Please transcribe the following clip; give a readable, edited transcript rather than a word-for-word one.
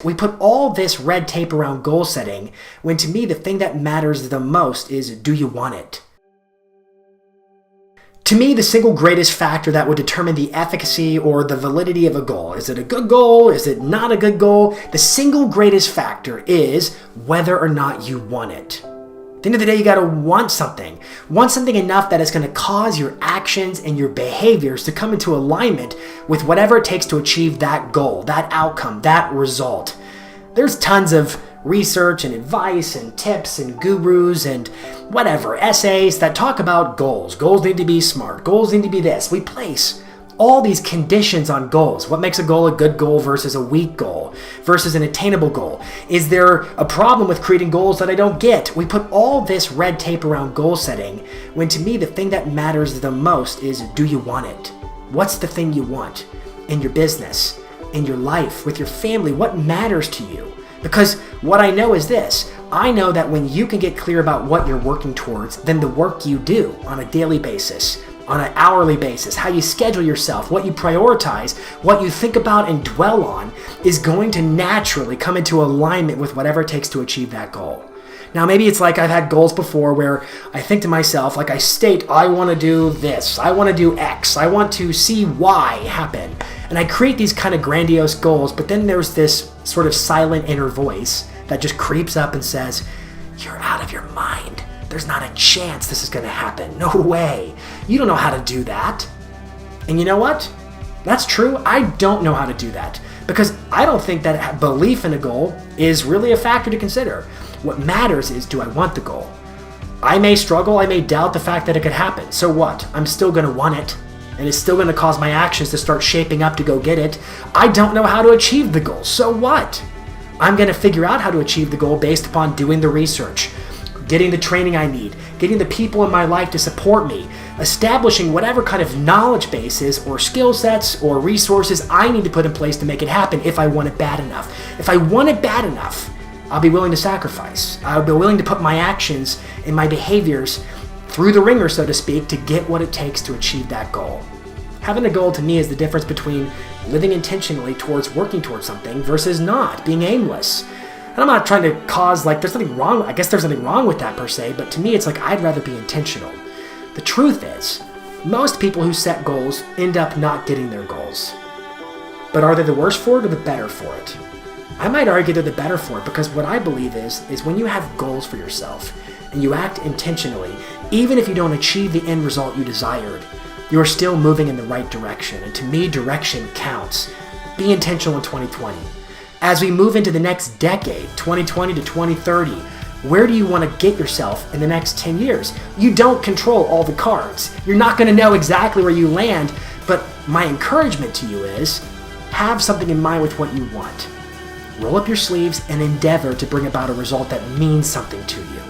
We put all this red tape around goal setting when to me the thing that matters the most is, do you want it? To me, the single greatest factor that would determine the efficacy or the validity of a goal, is it a good goal? Is it not a good goal? The single greatest factor is whether or not you want it. At the end of the day, you gotta want something. Want something enough that it's gonna cause your actions and your behaviors to come into alignment with whatever it takes to achieve that goal, that outcome, that result. There's tons of research and advice and tips and gurus and whatever, essays that talk about goals. Goals need to be smart. Goals need to be this. We place all these conditions on goals. What makes a goal a good goal versus a weak goal versus an attainable goal? Is there a problem with creating goals that I don't get? We put all this red tape around goal setting when to me the thing that matters the most is, do you want it? What's the thing you want in your business, in your life, with your family? What matters to you? Because what I know is this. I know that when you can get clear about what you're working towards, then the work you do on a daily basis, on an hourly basis, how you schedule yourself, what you prioritize, what you think about and dwell on is going to naturally come into alignment with whatever it takes to achieve that goal. Now, maybe it's like I've had goals before where I think to myself, like I state, I want to do this, I want to do X, I want to see Y happen. And I create these kind of grandiose goals, but then there's this sort of silent inner voice that just creeps up and says, you're out of your mind. There's not a chance this is going to happen. No way. You don't know how to do that. And you know what? That's true. I don't know how to do that because I don't think that belief in a goal is really a factor to consider. What matters is, do I want the goal? I may struggle. I may doubt the fact that it could happen. So what? I'm still going to want it. And it's still going to cause my actions to start shaping up to go get it. I don't know how to achieve the goal. So what? I'm going to figure out how to achieve the goal based upon doing the research, getting the training I need, getting the people in my life to support me, establishing whatever kind of knowledge bases or skill sets or resources I need to put in place to make it happen if I want it bad enough. If I want it bad enough, I'll be willing to sacrifice. I'll be willing to put my actions and my behaviors through the ringer, so to speak, to get what it takes to achieve that goal. Having a goal to me is the difference between living intentionally towards working towards something versus not, being aimless. And I'm not trying to cause, there's something wrong. I guess there's something wrong with that per se, but to me, it's like I'd rather be intentional. The truth is, most people who set goals end up not getting their goals. But are they the worse for it or the better for it? I might argue they're the better for it because what I believe is when you have goals for yourself and you act intentionally, even if you don't achieve the end result you desired, you're still moving in the right direction. And to me, direction counts. Be intentional in 2020. As we move into the next decade, 2020 to 2030, where do you want to get yourself in the next 10 years? You don't control all the cards. You're not going to know exactly where you land, but my encouragement to you is have something in mind with what you want. Roll up your sleeves and endeavor to bring about a result that means something to you.